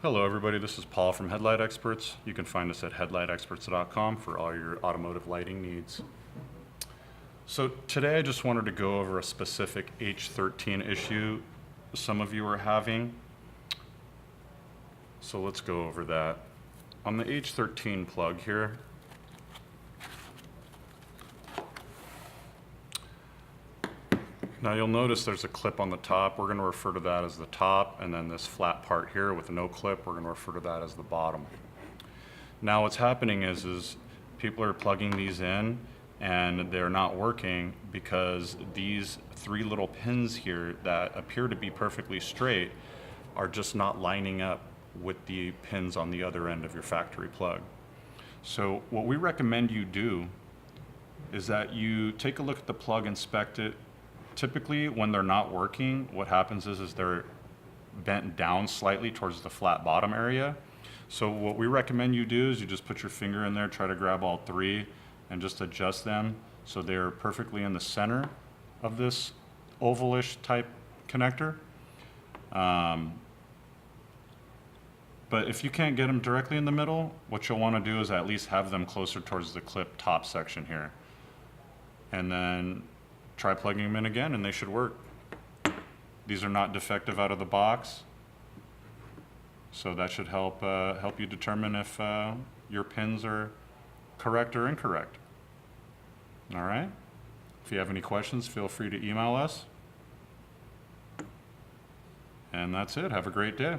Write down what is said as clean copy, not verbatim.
Hello everybody, this is Paul from Headlight Experts. You can find us at headlightexperts.com for all your automotive lighting needs. So today I just wanted to go over a specific H13 issue some of you are having. So let's go over that. On the H13 plug here, now you'll notice there's a clip on the top. We're going to refer to that as the top, and then this flat part here with no clip, we're going to refer to that as the bottom. Now what's happening is people are plugging these in and they're not working because these three little pins here that appear to be perfectly straight are just not lining up with the pins on the other end of your factory plug. So what we recommend you do is that you take a look at the plug, inspect it. Typically, when they're not working, what happens is they're bent down slightly towards the flat bottom area. So what we recommend you do is you just put your finger in there, try to grab all three, and just adjust them so they're perfectly in the center of this ovalish type connector. But if you can't get them directly in the middle, what you'll want to do is at least have them closer towards the clip top section here. And then try plugging them in again and they should work. These are not defective out of the box, so that should help you determine if your pins are correct or incorrect. All right? If you have any questions, feel free to email us. And that's it. Have a great day.